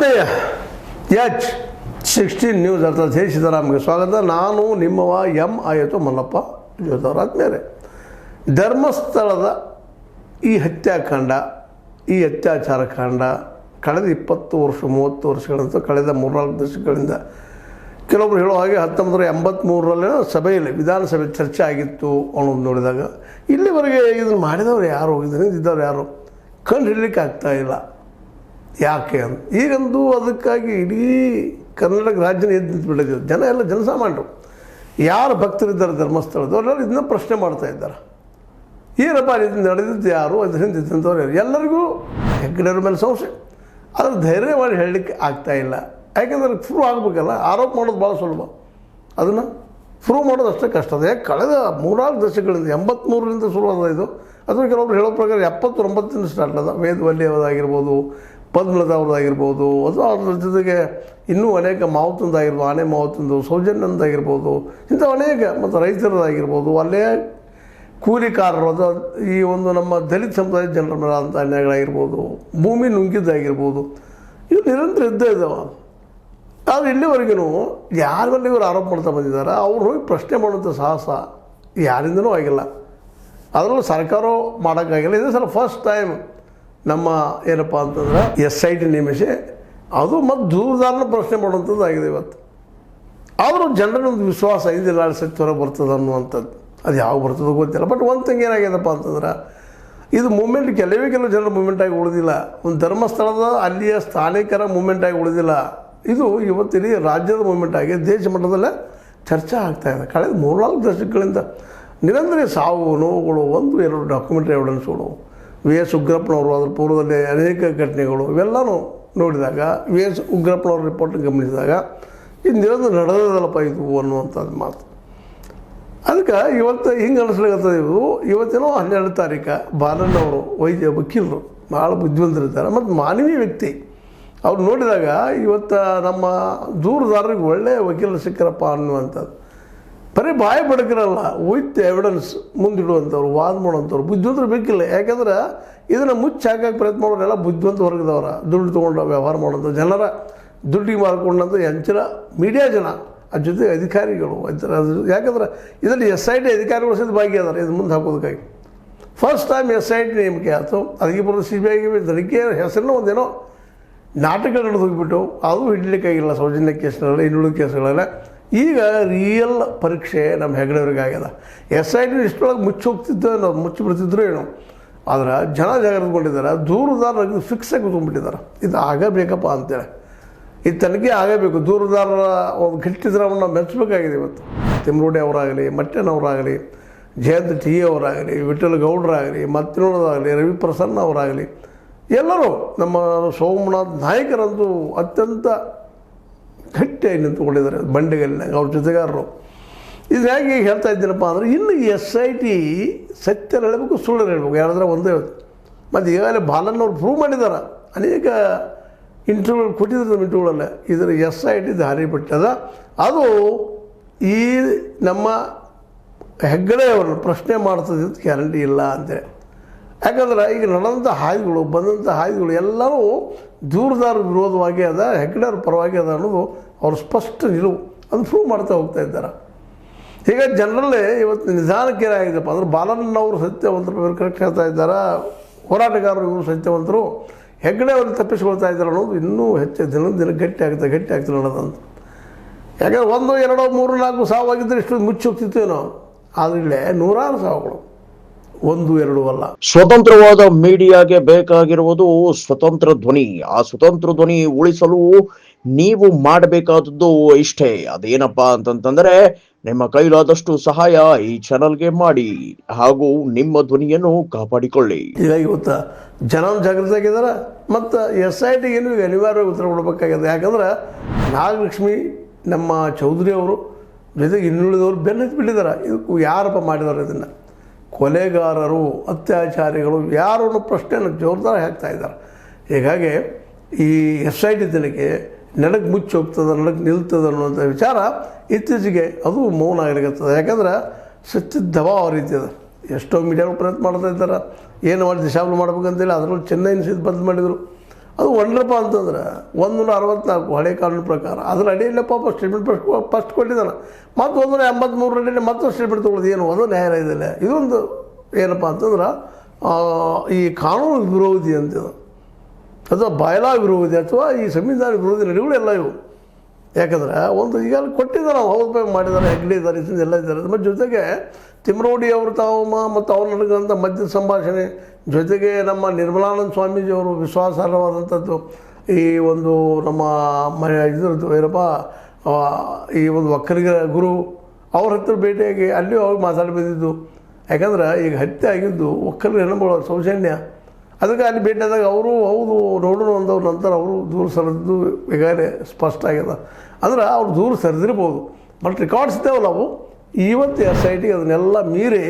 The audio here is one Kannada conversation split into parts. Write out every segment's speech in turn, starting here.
ಒಳ್ಳೆಯ H16 ನ್ಯೂಸ್ ಅರ್ಥಾತ್ ಹೇ ಸಿದ್ದರಾಮಯ್ಯ ಸ್ವಾಗತ. ನಾನು ನಿಮ್ಮವ ಆಯಿತು ಮಲ್ಲಪ್ಪ ಜೋತವರ ಆದ್ಮೇಲೆ ಧರ್ಮಸ್ಥಳದ ಈ ಹತ್ಯಾಕಾಂಡ, ಈ ಅತ್ಯಾಚಾರ ಕಾಂಡ ಕಳೆದ 20 ವರ್ಷ 30 ವರ್ಷಗಳಂತ ಕಳೆದ 3-4 ದಶಕಗಳಿಂದ ಕೆಲವೊಬ್ರು ಹೇಳೋ ಹಾಗೆ 1983 ಸಭೆಯಲ್ಲಿ ವಿಧಾನಸಭೆ ಚರ್ಚೆ ಆಗಿತ್ತು ಅನ್ನೋದು ನೋಡಿದಾಗ ಇಲ್ಲಿವರೆಗೆ ಇದನ್ನು ಮಾಡಿದವರು ಯಾರು, ಇದರಿಂದ ಯಾರು ಕಂಡು ಹಿಡಲಿಕ್ಕೆ ಆಗ್ತಾಯಿಲ್ಲ. ಯಾಕೆ ಅಂತ ಈಗಂತೂ ಅದಕ್ಕಾಗಿ ಇಡೀ ಕರ್ನಾಟಕ ರಾಜ್ಯನ ಎದ್ದು ನಿಂತುಬಿಟ್ಟಿದೆ. ಜನ ಎಲ್ಲ ಜನಸಾಮಾನ್ಯರು ಯಾರು ಭಕ್ತರಿದ್ದಾರೆ ಧರ್ಮಸ್ಥಳದವರೆಲ್ಲ ಇದನ್ನ ಪ್ರಶ್ನೆ ಮಾಡ್ತಾ ಇದ್ದಾರೆ. ಏನಪ್ಪ ಇದನ್ನು ನಡೆದಿದ್ದು ಯಾರು, ಅದರಿಂದ ಇದ್ದಂಥವ್ರು ಯಾರು, ಎಲ್ಲರಿಗೂ ಹೆಗ್ಗಡೆಯವ್ರ ಮೇಲೆ ಸಂಶಯ. ಅದ್ರ ಧೈರ್ಯ ಮಾಡಿ ಹೇಳಲಿಕ್ಕೆ ಆಗ್ತಾಯಿಲ್ಲ. ಯಾಕೆಂದರೆ ಪ್ರೂವ್ ಆಗಬೇಕಲ್ಲ. ಆರೋಪ ಮಾಡೋದು ಭಾಳ ಸುಲಭ, ಅದನ್ನು ಪ್ರೂವ್ ಮಾಡೋದು ಅಷ್ಟೇ ಕಷ್ಟ. ಅದು ಯಾಕೆ ಕಳೆದ 3-4 ದಶಕಗಳಿಂದ 83ರಿಂದ ಶುರುವಾದ ಇದು. ಅಥವಾ ಕೆಲವೊಬ್ರು ಹೇಳೋ ಪ್ರಕಾರ 79ರಿಂದ ಸ್ಟಾರ್ಟ್ ಅದ. ವೇದವಲ್ಲಿ ಅವರಾಗಿರ್ಬೋದು, ಪದ್ಮಲತಾ ಅವ್ರದ್ದಾಗಿರ್ಬೋದು, ಅಥವಾ ಅದ್ರ ಜೊತೆಗೆ ಇನ್ನೂ ಅನೇಕ ಮಾವತಂದಾಗಿರ್ಬೋದು, ಆನೆ ಮಾವತಂದು, ಸೌಜನ್ಯಂದಾಗಿರ್ಬೋದು, ಇಂಥ ಅನೇಕ ಮತ್ತು ರೈತರದಾಗಿರ್ಬೋದು, ಅಲ್ಲೇ ಕೂಲಿಕಾರರು, ಅದು ಈ ಒಂದು ನಮ್ಮ ದಲಿತ ಸಮುದಾಯದ ಜನರ ಮೇಲೆ ಅಂಥ ಅನ್ಯಾಯಗಳಾಗಿರ್ಬೋದು, ಭೂಮಿ ನುಂಗಿದ್ದಾಗಿರ್ಬೋದು, ಇವು ನಿರಂತರ ಇದ್ದೇ ಇದ್ದಾವೆ. ಆದರೆ ಇಲ್ಲಿವರೆಗೂ ಯಾರ ಮೇಲೆ ಇವರು ಆರೋಪ ಮಾಡ್ತಾ ಬಂದಿದ್ದಾರೆ, ಅವ್ರು ಹೋಗಿ ಪ್ರಶ್ನೆ ಮಾಡುವಂಥ ಸಾಹಸ ಯಾರಿಂದನೂ ಆಗಿಲ್ಲ. ಅದರಲ್ಲೂ ಸರ್ಕಾರವೂ ಮಾಡೋಕ್ಕಾಗಿಲ್ಲ. ಇದೇ ಸಲ ಫಸ್ಟ್ ಟೈಮ್ ನಮ್ಮ ಏನಪ್ಪ ಅಂತಂದ್ರೆ SIT ನೇಮಿಸಿ ಅದು ಮತ್ತು ದೂರದಾರನ ಪ್ರಶ್ನೆ ಮಾಡುವಂಥದ್ದು ಆಗಿದೆ ಇವತ್ತು. ಆದರೂ ಜನರನ್ನೊಂದು ವಿಶ್ವಾಸ ಇದಿಲ್ಲ, ಸತ್ಯ ಹೊರಗೆ ಬರ್ತದೆ ಅನ್ನುವಂಥದ್ದು. ಅದು ಯಾವಾಗ ಬರ್ತದೋ ಗೊತ್ತಿಲ್ಲ. ಬಟ್ ಒಂದು ಥಿಂಗ್ ಏನಾಗ್ಯದಪ್ಪ ಅಂತಂದ್ರೆ ಇದು ಮೂಮೆಂಟ್ ಕೆಲವೇ ಜನರ ಮೂಮೆಂಟಾಗಿ ಉಳಿದಿಲ್ಲ. ಒಂದು ಧರ್ಮಸ್ಥಳದ ಅಲ್ಲಿಯ ಸ್ಥಾನಿಕರ ಮೂಮೆಂಟಾಗಿ ಉಳಿದಿಲ್ಲ. ಇದು ಇವತ್ತಿಡೀ ರಾಜ್ಯದ ಮೂಮೆಂಟಾಗಿ ದೇಶ ಮಟ್ಟದಲ್ಲೇ ಚರ್ಚೆ ಆಗ್ತಾಯಿದೆ. ಕಳೆದ 3-4 ದಶಕಗಳಿಂದ ನಿರಂತರ ಸಾವು ನೋವುಗಳು, 1-2 ಡಾಕ್ಯುಮೆಂಟ್ರಿ ಎವಿಡೆನ್ಸ್ಗಳು, VS ಉಗ್ರಪ್ಪನವರು ಅದರ ಪೂರ್ವದಲ್ಲಿ ಅನೇಕ ಘಟನೆಗಳು ಇವೆಲ್ಲನೂ ನೋಡಿದಾಗ, VS ಉಗ್ರಪ್ಪನವ್ರ ರಿಪೋರ್ಟ್ ಗಮನಿಸಿದಾಗ ಇದು ನಿರಂತರ ನಡೆದಲ್ಲಪ್ಪ ಇದು ಅನ್ನುವಂಥದ್ದು ಮಾತು. ಅದಕ್ಕೆ ಇವತ್ತು ಹಿಂಗೆ ಅನಿಸ್ಲಿಕ್ಕಂಥದ್ದು. ಇವತ್ತೇನೋ 12 ತಾರೀಕು ಬಾಲಣ್ಣವರು ವಕೀಲರು ಭಾಳ ಬುದ್ಧಿವಂತರಿದ್ದಾರೆ ಮತ್ತು ಮಾನವೀಯ ವ್ಯಕ್ತಿ. ಅವ್ರು ನೋಡಿದಾಗ ಇವತ್ತು ನಮ್ಮ ದೂರದಾರರಿಗೆ ಒಳ್ಳೆಯ ವಕೀಲರು ಸಿಕ್ಕರಪ್ಪ ಅನ್ನುವಂಥದ್ದು. ಬರೀ ಬಾಯಿ ಬಡಕರಲ್ಲ, ವಿತ್ ಎವಿಡೆನ್ಸ್ ಮುಂದಿಡುವಂಥವ್ರು, ವಾದ ಮಾಡುವಂಥವ್ರು ಬುದ್ಧಿವಂತರು ಬೇಕಿಲ್ಲ. ಯಾಕೆಂದ್ರೆ ಇದನ್ನು ಮುಚ್ಚಿ ಹಾಕಕ್ಕೆ ಪ್ರಯತ್ನ ಮಾಡೋರೆಲ್ಲ ಬುದ್ಧಿವಂತ ವರ್ಗದವರ, ದುಡ್ಡು ತೊಗೊಂಡು ವ್ಯವಹಾರ ಮಾಡೋಂಥ ಜನರ ದುಡ್ಡಿಗೆ ಮಾರ್ಕೊಂಡಂಥ ಎಂಚಿನ ಮೀಡಿಯಾ ಜನ, ಅದ್ರ ಜೊತೆ ಅಧಿಕಾರಿಗಳು. ಯಾಕಂದ್ರೆ ಇದರಲ್ಲಿ SIT ಅಧಿಕಾರಿಗಳು ಸಹಿತ ಭಾಗಿಯಾದಾರೆ ಇದು ಮುಂದೆ ಹಾಕೋದಕ್ಕಾಗಿ. ಫಸ್ಟ್ ಟೈಮ್ SIT ನೇಮಕ ಆಯಿತು. ಅದಕ್ಕೆ ಬರೋದು CBI ತನಿಖೆ ಹೆಸರನ್ನ ಒಂದೇನೋ ನಾಟಕ ನಡೆದು ಹೋಗಿಬಿಟ್ಟು ಅದು ಹಿಡಲಿಕ್ಕಾಗಿಲ್ಲ ಸೌಜನ್ಯ ಕೇಸ್ಗಳಲ್ಲಿ, ಇನ್ನುಳಿದ ಕೇಸ್ಗಳೆಲ್ಲ. ಈಗ ರಿಯಲ್ ಪರೀಕ್ಷೆ ನಮ್ಮ ಹೆಗ್ಗಡೆಯವ್ರಿಗೆ ಆಗ್ಯದ. SIT ಇಷ್ಟೊಳಗೆ ಮುಚ್ಚಿ ಹೋಗ್ತಿದ್ದೋ ಏನೋ, ಮುಚ್ಚಿ ಬಿಡ್ತಿದ್ರು ಏನೋ. ಆದ್ರೆ ಜನ ಜಾಗೃತಗೊಂಡಿದ್ದಾರೆ, ದೂರದಾರರಿಗೆ ಫಿಕ್ಸಾಗಿ ಕೂತ್ಕೊಂಡ್ಬಿಟ್ಟಿದ್ದಾರೆ. ಇದು ಆಗಬೇಕಪ್ಪ ಅಂತೇಳಿ, ಇದು ತನಿಖೆ ಆಗಬೇಕು. ದೂರದಾರರ ಒಂದು ಗಟ್ಟಿದ್ರವನ್ನು ಮೆಚ್ಚಬೇಕಾಗಿದೆ. ಇವತ್ತು ತಿಮ್ರೋಡಿ ಅವರಾಗಲಿ, ಮಟ್ಟನವರಾಗಲಿ, ಜಯಂತ್ TE ಅವರಾಗಲಿ, ವಿಠ್ಠಲ ಗೌಡರಾಗಲಿ, ಮತ್ತಿನೋಡದಾಗಲಿ, ರವಿ ಪ್ರಸನ್ನ ಅವರಾಗಲಿ, ಎಲ್ಲರೂ ನಮ್ಮ ಸೋಮನಾಥ್ ನಾಯಕರಂತೂ ಅತ್ಯಂತ ಗಟ್ಟಿಯಾಗಿ ನಿಂತುಕೊಂಡಿದ್ದಾರೆ ಬಂಡೆಗಲ್ಲಿನಾಗ ಅವ್ರ ಜೊತೆಗಾರರು. ಇದು ಹೇಗೆ ಹೇಳ್ತಾ ಇದ್ದೀನಪ್ಪ ಅಂದರೆ, ಇನ್ನು SIT ಸತ್ಯ ಹೇಳಬೇಕು, ಸುಳ್ಳು ಹೇಳಬೇಕು, ಯಾರಾದ್ರೆ ಒಂದೇ. ಮತ್ತು ಈಗಾಗಲೇ ಬಾಲನ್ನವ್ರು ಪ್ರೂವ್ ಮಾಡಿದ್ದಾರೆ, ಅನೇಕ ಇಂಟರ್ವ್ಯೂಗಳು ಕೊಟ್ಟಿದ್ದಾರೆ. ನಮ್ಮ ಇಂಟರ್ವ್ಯೂಗಳಲ್ಲೇ ಇದರ SIT ದಾರಿ ಬಿಟ್ಟದ. ಅದು ಈ ನಮ್ಮ ಹೆಗ್ಗಡೆಯವ್ರನ್ನ ಪ್ರಶ್ನೆ ಮಾಡ್ತದೆ ಅಂತ ಗ್ಯಾರಂಟಿ ಇಲ್ಲ ಅಂತೇಳಿ. ಯಾಕಂದ್ರೆ ಈಗ ನಡೆದಂಥ ಹಾದಿಗಳು, ಬಂದಂಥ ಹಾದಿಗಳು ಎಲ್ಲವೂ ದೂರದಾರ ವಿರೋಧವಾಗಿ ಅದ, ಹೆಗ್ಗಡೆಯವ್ರ ಪರವಾಗಿ ಅದ ಅನ್ನೋದು ಅವ್ರ ಸ್ಪಷ್ಟ ನಿಲುವು. ಅದು ಪ್ರೂವ್ ಮಾಡ್ತಾ ಹೋಗ್ತಾ ಇದ್ದಾರೆ. ಹೀಗಾಗಿ ಜನರಲ್ಲೇ ಇವತ್ತು ನಿಧಾನಕ್ಕೆ ಏನಾಗಿದೆಪ್ಪ ಅಂದ್ರೆ, ಬಾಲಣ್ಣವರು ಸತ್ಯವಂತರು, ಇವರು ಕರೆಕ್ಟ್ ಹೇಳ್ತಾ ಇದ್ದಾರೆ, ಹೋರಾಟಗಾರರು ಇವರು ಸತ್ಯವಂತರು, ಹೆಗ್ಗಡೆಯವ್ರನ್ನ ತಪ್ಪಿಸ್ಕೊಳ್ತಾ ಇದ್ದಾರೆ ಅನ್ನೋದು ಇನ್ನೂ ಹೆಚ್ಚು ದಿನ ಗಟ್ಟಿ ಆಗ್ತಾ ಅನ್ನೋದಂತ. ಯಾಕಂದ್ರೆ 1, 2, 3, 4 ಸಾವಾಗಿದ್ದರೆ ಇಷ್ಟು ಮುಚ್ಚಿ ಹೋಗ್ತಿತ್ತು ಏನೋ. ಆದರೆ ಇಲ್ಲೇ 100 ಸಾವುಗಳು, 1, 2 ಅಲ್ಲ. ಸ್ವತಂತ್ರವಾದ ಮೀಡಿಯಾಗೆ ಬೇಕಾಗಿರುವುದು ಸ್ವತಂತ್ರ ಧ್ವನಿ. ಆ ಸ್ವತಂತ್ರ ಧ್ವನಿ ಉಳಿಸಲು ನೀವು ಮಾಡಬೇಕಾದದ್ದು ಇಷ್ಟೇ. ಅದೇನಪ್ಪಾ ಅಂತಂತಂದ್ರೆ, ನಿಮ್ಮ ಕೈಲಾದಷ್ಟು ಸಹಾಯ ಈ ಚಾನಲ್ಗೆ ಮಾಡಿ ಹಾಗೂ ನಿಮ್ಮ ಧ್ವನಿಯನ್ನು ಕಾಪಾಡಿಕೊಳ್ಳಿ. ಈಗ ಇವತ್ತು ಜನ ಜಾಗೃತಿ ಆಗಿದ್ದಾರೆ ಮತ್ತು SIT ಏನು ಈಗ ಅನಿವಾರ್ಯವಾಗಿ ಉತ್ತರ ಕೊಡಬೇಕಾಗಿದೆ. ಯಾಕಂದ್ರೆ ನಾಗಲಕ್ಷ್ಮಿ ನಮ್ಮ ಚೌಧರಿ ಅವರು ಜೊತೆಗೆ ಇನ್ನುಳಿದವರು ಬೆನ್ನತ್ತಿ ಬಿಟ್ಟಿದ್ದಾರೆ. ಇದಕ್ಕೂ ಯಾರಪ್ಪ ಮಾಡಿದ್ದಾರೆ ಇದನ್ನು? ಕೊಲೆಗಾರರು, ಅತ್ಯಾಚಾರಿಗಳು ಯಾರು ಅನ್ನೋ ಪ್ರಶ್ನೆಯನ್ನು ಜೋರ್ದಾರ ಹಾಕ್ತಾ ಇದ್ದಾರೆ. ಹೀಗಾಗಿ ಈ SIT ತನಿಖೆ ನಡಕ್ಕೆ ಮುಚ್ಚಿ ಹೋಗ್ತದೆ, ನಡಕ್ಕೆ ನಿಲ್ತದೆ ಅನ್ನುವಂಥ ವಿಚಾರ ಇತ್ತೀಚೆಗೆ ಅದು ಮೌನ ಆಗಲಿಕ್ಕತ್ತದೆ. ಯಾಕಂದ್ರೆ ಸತ್ಯದ ದಬಾವ ರೀತಿ ಅದ. ಎಷ್ಟೋ ಮೀಡಿಯಾಗಳು ಪ್ರಯತ್ನ ಮಾಡ್ತಾ ಇದ್ದಾರೆ, ಏನು ಮಾಡಿ ದಿಶಾವಲು ಮಾಡ್ಬೇಕಂತೇಳಿ. ಅದರಲ್ಲೂ ಚೆನ್ನೈನ ಸಹಿತ ಬಂದ್ ಮಾಡಿದರು. ಅದು ಒಂಡ್ರಪ್ಪ ಅಂತಂದ್ರೆ 164 ಹಳೆ ಕಾನೂನು ಪ್ರಕಾರ ಅದರ ಅಡಿಯಲ್ಲೇ ಪಾಪ ಸ್ಟೇಟ್ಮೆಂಟ್ ಫಸ್ಟ್ ಕೊಟ್ಟಿದ್ದಾನೆ. ಮತ್ತು 183 ಅಡಿಯಲ್ಲಿ ಮತ್ತೆ ಸ್ಟೇಟ್ಮೆಂಟ್ ತೊಗೊಳ್ಳೋದು ಏನು ಅದು ನ್ಯಾಯಾಲಯದಲ್ಲ. ಇದೊಂದು ಏನಪ್ಪ ಅಂತಂದ್ರೆ ಈ ಕಾನೂನು ವಿರೋಧಿ ಅಂತಿದೆ, ಅಥವಾ ಬಯಲಾ ವಿರೋಧಿ ಅಥವಾ ಈ ಸಂವಿಧಾನ ವಿರೋಧಿ ನಡೆಗಳೆಲ್ಲ ಇವು. ಯಾಕಂದ್ರೆ ಒಂದು ಈಗ ಕೊಟ್ಟಿದ್ದಾರೆ, ನಾವು ಹೌದು ಮಾಡಿದ್ದಾರೆ, ಹೆಗ್ಡೆ ಇದ್ದಾರೆ, ಎಲ್ಲ ಇದ್ದಾರೆ. ಮತ್ತು ಜೊತೆಗೆ ತಿಮ್ರೋಡಿ ಅವರು ಮತ್ತು ಅವ್ರು ನಡೆದಂಥ ಮಧ್ಯ ಸಂಭಾಷಣೆ, ಜೊತೆಗೆ ನಮ್ಮ ನಿರ್ಮಲಾನಂದ ಸ್ವಾಮೀಜಿಯವರು ವಿಶ್ವಾಸಾರ್ಹವಾದಂಥದ್ದು ಈ ಒಂದು ನಮ್ಮ ಇದ್ರದ್ದು ಏನಪ್ಪ ಈ ಒಂದು ಒಕ್ಕಲಿಗರ ಗುರು ಅವ್ರ ಹತ್ರ ಭೇಟಿಯಾಗಿ ಅಲ್ಲಿಯೂ ಅವ್ರು ಮಾತಾಡಿ ಬಂದಿದ್ದು. ಯಾಕಂದ್ರೆ ಈಗ ಹತ್ಯೆ ಆಗಿದ್ದು ಒಕ್ಕಲಿಗರ ಹೆಣ್ಣುಮಗಳ ಸೌಜನ್ಯ. ಅದಕ್ಕೆ ಅಲ್ಲಿ ಭೇಟಿಯಾದಾಗ ಅವರು ಹೌದು ನೋಡೋಣ ಅಂದವ್ರ ನಂತರ ಅವರು ದೂರ ಸರಿದು ಈಗಾಗಲೇ ಸ್ಪಷ್ಟ ಆಗ್ಯದ. ಅಂದ್ರೆ ಅವ್ರು ದೂರ ಸರಿದಿರ್ಬೋದು, ಬಟ್ ರೆಕಾರ್ಡ್ಸ್ ಇದ್ದಾವಲ್ಲ ಅವು ಇವತ್ತು SIT ಅದನ್ನೆಲ್ಲ ಮೀರಿ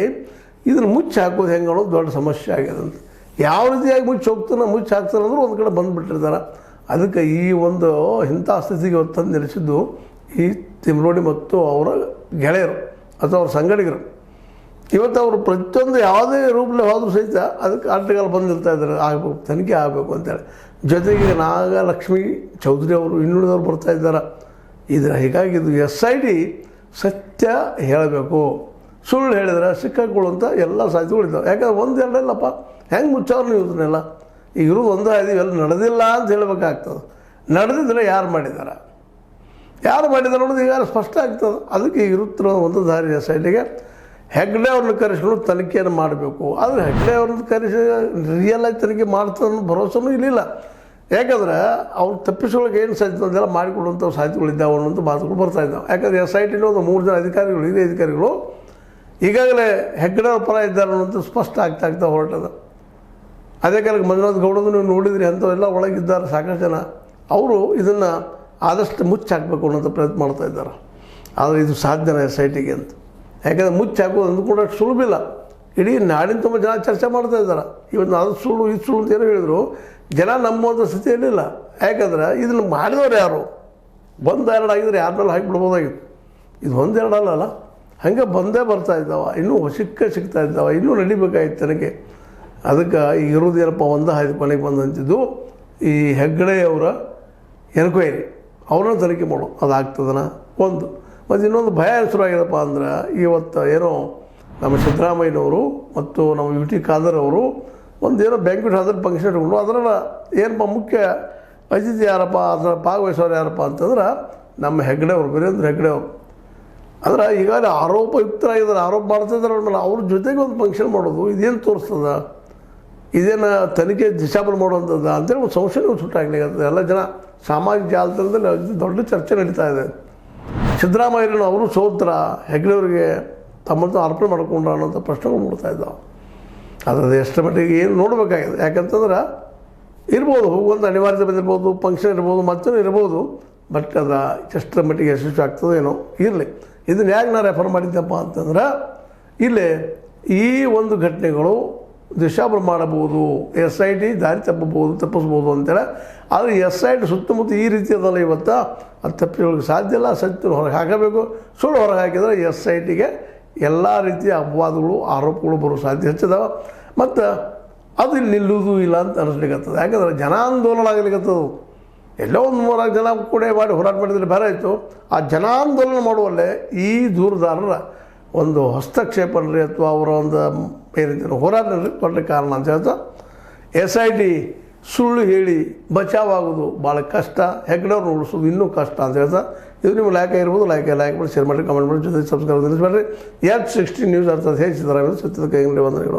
ಇದನ್ನು ಮುಚ್ಚಿ ಹಾಕೋದು ಹೆಂಗೆ ಅನ್ನೋದು ದೊಡ್ಡ ಸಮಸ್ಯೆ ಆಗ್ಯದ ಅಂತ. ಯಾವ ರೀತಿಯಾಗಿ ಮುಚ್ಚಿ ಹಾಕ್ತಾನೆ ಅಂದ್ರೆ ಒಂದು ಕಡೆ ಬಂದುಬಿಟ್ಟಿರ್ತಾರೆ. ಅದಕ್ಕೆ ಈ ಒಂದು ಇಂಥ ಸ್ಥಿತಿಗೆ ಇವತ್ತು ತಂದು ನಿಲ್ಲಿಸಿದ್ದು ಈ ತಿಮ್ರೋಡಿ ಮತ್ತು ಅವರ ಗೆಳೆಯರು ಅಥವಾ ಅವ್ರ ಸಂಗಡಿಗರು. ಇವತ್ತು ಅವರು ಪ್ರತಿಯೊಂದು ಯಾವುದೇ ರೂಪದಲ್ಲಿ ಹೋದರೂ ಸಹಿತ ಅದಕ್ಕೆ ಆಟಗಾಲ ಬಂದಿರ್ತಾ ಇದ್ದಾರೆ, ಆಗಬೇಕು ತನಿಖೆ ಆಗಬೇಕು ಅಂತೇಳಿ. ಜೊತೆಗೆ ನಾಗಲಕ್ಷ್ಮಿ ಚೌಧರಿ ಅವರು ಇನ್ನುಳಿದವರು ಬರ್ತಾ ಇದ್ದಾರೆ. ಹೀಗಾಗಿ ಇದು SIT ಸತ್ಯ ಹೇಳಬೇಕು, ಸುಳ್ಳು ಹೇಳಿದ್ರೆ ಸಿಕ್ಕಾಕೊಳ್ಳುವಂಥ ಎಲ್ಲ ಸಾಧ್ಯತೆಗಳಿದ್ದಾವೆ. ಯಾಕಂದ್ರೆ ಒಂದೆರಡಲ್ಲಪ್ಪ ಹೆಂಗೆ ಮುಚ್ಚವ್ರು ನೀವು ಇದನ್ನೆಲ್ಲ ಈಗ ಇರೋದು ಒಂದೇ ಇದೀವಿ, ಎಲ್ಲ ನಡೆದಿಲ್ಲ ಅಂತ ಹೇಳಬೇಕಾಗ್ತದೆ. ನಡೆದಿದ್ರೆ ಯಾರು ಮಾಡಿದ್ದಾರೆ ಅನ್ನೋದು ಈಗ ಸ್ಪಷ್ಟ ಆಗ್ತದೆ. ಅದಕ್ಕೆ ಇರುತ್ತಿರೋ ಒಂದು ದಾರಿ SITಗೆ ಹೆಗ್ಡೆ ಅವ್ರನ್ನ ಕರೆಸ್ಕೊಂಡು ತನಿಖೆಯನ್ನು ಮಾಡಬೇಕು. ಆದರೆ ಹೆಗ್ಡೆ ಅವ್ರನ್ನ ಕರೆಸಿ ರಿಯಲ್ ಆಗಿ ತನಿಖೆ ಮಾಡ್ತದೆ ಅನ್ನೋ ಭರವಸೆನೂ ಇರಲಿಲ್ಲ. ಯಾಕಂದ್ರೆ ಅವ್ರು ತಪ್ಪಿಸೋಳಕ್ಕೆ ಏನು ಸಾಧ್ಯ ಅದೆಲ್ಲ ಮಾಡಿಕೊಡುವಂಥ ಸಾಧ್ಯತೆಗಳಿದ್ದಾವೆ ಅನ್ನೋಂಥ ಮಾತುಗಳು ಬರ್ತಾಯಿದ್ದಾವೆ. ಯಾಕಂದರೆ SITಲಿ ಒಂದು 3 ಜನ ಅಧಿಕಾರಿಗಳು, ಹಿರಿಯ ಅಧಿಕಾರಿಗಳು ಈಗಾಗಲೇ ಹೆಗ್ಡೆ ಅವ್ರ ಪರ ಇದ್ದಾರೆ ಅನ್ನೋಂಥ ಸ್ಪಷ್ಟ ಆಗ್ತಾ ಹೊರಟದ. ಅದೇ ಕಾಲಕ್ಕೆ ಮಂಜುನಾಥ್ ಗೌಡದು ನೀವು ನೋಡಿದ್ರಿ, ಅಂಥವೆಲ್ಲ ಒಳಗಿದ್ದಾರೆ ಸಾಕಷ್ಟು ಜನ. ಅವರು ಇದನ್ನು ಆದಷ್ಟು ಮುಚ್ಚಿ ಹಾಕಬೇಕು ಅನ್ನೋಂಥ ಪ್ರಯತ್ನ ಮಾಡ್ತಾಯಿದ್ದಾರೆ. ಆದರೆ ಇದು ಸಾಧ್ಯನ SITಗೆ ಅಂತ. ಯಾಕಂದರೆ ಮುಚ್ಚಿ ಹಾಕೋದು ಅಂದು ಕೂಡ ಸುಲಭ ಇಲ್ಲ. ಇಡೀ ನಾಡಿನ ತುಂಬ ಜನ ಚರ್ಚೆ ಮಾಡ್ತಾ ಇದ್ದಾರೆ. ಇವತ್ತು ಅದು ಸುಳ್ಳು ಇದು ಸುಳ್ಳು ಅಂತ ಏನೋ ಹೇಳಿದ್ರು, ಜನ ನಂಬುವಂಥ ಸ್ಥಿತಿಯಲ್ಲಿಲ್ಲ. ಯಾಕಂದ್ರೆ ಇದನ್ನು ಮಾಡಿದವ್ರು ಯಾರು? 1-2 ಆಗಿದ್ರೆ ಯಾರ ಮೇಲೆ ಹಾಕಿಬಿಡ್ಬೋದಾಗಿತ್ತು. ಇದು 1-2 ಅಲ್ಲ, ಹಾಗೆ ಬಂದೇ ಬರ್ತಾ ಇದ್ದಾವೆ, ಇನ್ನೂ ಸಿಗ್ತಾ ಇದ್ದಾವೆ, ಇನ್ನೂ ನಡಿಬೇಕಾಗಿತ್ತು ತನಗೆ. ಅದಕ್ಕೆ ಈಗ ಇರೋದು ಏನಪ್ಪ 1 ಮನೆಗೆ ಬಂದಂತಿದ್ದು ಈ ಹೆಗ್ಗಡೆಯವರ ಎನ್ಕ್ವೈರಿ, ಅವ್ರನ್ನ ತನಿಖೆ ಮಾಡೋದು ಅದಾಗ್ತದನ ಒಂದು. ಮತ್ತು ಇನ್ನೊಂದು ಭಯ ಶುರುವಾಗಿದೆಪ್ಪ ಅಂದ್ರೆ ಇವತ್ತು ಏನೋ ನಮ್ಮ ಸಿದ್ದರಾಮಯ್ಯನವರು ಮತ್ತು ನಮ್ಮ UT ಖಾದರ್ ಅವರು ಒಂದೇನೋ ಬ್ಯಾಂಕ್ವೆಟ್ ಹಾಲ್ ಫಂಕ್ಷನ್ ಇಟ್ಕೊಂಡು ಅದರ ಏನಪ್ಪ ಮುಖ್ಯ ಅತಿಥಿ ಯಾರಪ್ಪ, ಅದರ ಭಾಗವಹಿಸೋರು ಯಾರಪ್ಪ ಅಂತಂದ್ರೆ ನಮ್ಮ ಹೆಗ್ಡೆ ಅವರು, ವೀರೇಂದ್ರ ಹೆಗ್ಡೆ ಅವರು. ಅಂದ್ರೆ ಈಗಾಗಲೇ ಆರೋಪಯುಕ್ತರಾಗಿದ್ದಾರೆ, ಆರೋಪ ಮಾಡ್ತಿದ್ದಾರೆ ಅವ್ರ ಮೇಲೆ. ಅವ್ರ ಜೊತೆಗೆ ಒಂದು ಫಂಕ್ಷನ್ ಮಾಡೋದು ಇದೇನು ತೋರಿಸ್ತದ? ಇದೇನು ತನಿಖೆ ದಿಶಾಬಲ್ ಮಾಡುವಂಥದ್ದು ಅಂತೇಳಿ ಒಂದು ಸಂಶಯ ಸುಟ್ಟಾಗಲಿಕ್ಕೆ ಎಲ್ಲ ಜನ ಸಾಮಾಜಿಕ ಜಾಲತಾಣದಲ್ಲಿ ಅತಿ ದೊಡ್ಡ ಚರ್ಚೆ ನಡೀತಾ ಇದೆ. ಸಿದ್ದರಾಮಯ್ಯನ ಅವರು ಸೋತ್ರ, ಹೆಗ್ಡೆಯವರಿಗೆ ತಮ್ಮಂತ ಅರ್ಪಣೆ ಮಾಡ್ಕೊಂಡ್ರ ಅನ್ನೋಂಥ ಪ್ರಶ್ನೆಗಳು ಮೂಡ್ತಾ ಇದ್ದಾವೆ. ಅದರ ಎಷ್ಟು ಮಟ್ಟಿಗೆ ಏನು ನೋಡಬೇಕಾಗಿದೆ. ಯಾಕಂತಂದ್ರೆ ಇರ್ಬೋದು, ಹೋಗುವಂಥ ಅನಿವಾರ್ಯತೆ ಬಂದಿರ್ಬೋದು, ಫಂಕ್ಷನ್ ಇರ್ಬೋದು, ಮತ್ತೂ ಇರ್ಬೋದು. ಬಟ್ ಅದರ ಎಷ್ಟರ ಮಟ್ಟಿಗೆ ಯಶಸ್ವಿ ಆಗ್ತದೋ ಏನೋ ಇರಲಿ. ಇದನ್ನು ಯಾಕೆ ನಾನು ರೆಫರ್ ಮಾಡಿದ್ದಪ್ಪ ಅಂತಂದ್ರೆ ಇಲ್ಲಿ ಈ ಒಂದು ಘಟನೆಗಳು ದಿಶಾಬಲ್ ಮಾಡಬಹುದು, SIT ದಾರಿ ತಪ್ಪಿಸ್ಬೋದು ಅಂತೇಳಿ. ಆದರೆ SIT ಸುತ್ತಮುತ್ತ ಈ ರೀತಿ ಅದಲ್ಲ ಇವತ್ತು, ಅದು ತಪ್ಪಿಸೋಕ್ಕೆ ಸಾಧ್ಯ ಇಲ್ಲ. ಸತ್ಯ ಹೊರಗೆ ಹಾಕಬೇಕು. ಸುಳ್ಳು ಹೊರಗೆ ಹಾಕಿದರೆ SITಗೆ ಎಲ್ಲ ರೀತಿಯ ಅಪವಾದಗಳು, ಆರೋಪಗಳು ಬರೋ ಸಾಧ್ಯ ಹೆಚ್ಚಿದಾವೆ. ಮತ್ತು ಅದು ಇಲ್ಲಿ ನಿಲ್ಲುವುದೂ ಇಲ್ಲ ಅಂತ ಅನಿಸ್ಲಿಕ್ಕತ್ತದ. ಯಾಕಂದ್ರೆ ಜನಾಂದೋಲನ ಆಗಲಿಕ್ಕತ್ತದು. ಎಲ್ಲೋ ಒಂದು 3-4 ಜನ ಕೂಡ ಮಾಡಿ ಹೋರಾಟ ಮಾಡಿದರೆ ಬೇರೆ ಆಯಿತು. ಆ ಜನಾಂದೋಲನ ಮಾಡುವಲ್ಲೇ ಈ ದೂರದಾರರ ಒಂದು ಹಸ್ತಕ್ಷೇಪನ್ರಿ ಅಥವಾ ಅವರ ಒಂದು ಏನಿದೆ ಹೋರಾಟದಲ್ಲಿ ದೊಡ್ಡ ಕಾರಣ ಅಂತ ಹೇಳ್ತಾ SIT ಸುಳ್ಳು ಹೇಳಿ ಬಚಾವಾಗೋದು ಭಾಳ ಕಷ್ಟ, ಹೆಗ್ಡವ್ರನ್ನ ಉಳಿಸೋದು ಇನ್ನೂ ಕಷ್ಟ ಅಂತ ಹೇಳ್ತಾ ಇದು ನಿಮ್ಮ ಲೈಕ್ ಇರ್ಬೋದು. ಲೈಕ್ ಮಾಡಿ, ಶೇರ್ ಮಾಡಿ, ಕಮೆಂಟ್ ಮಾಡಿ, ಜೊತೆ ಸಬ್ಸ್ಕ್ರೈಬ್ ತಿಳಿಸ್ಬೇಡ್ರಿ. H16 ನ್ಯೂಸ್ ಅರ್ಥಾತ್ ಸಿದ್ದರಾಮಯ್ಯ ಸತ್ಯದ ಕೈಗೊಂಡು ವಂದನೆಗಳು.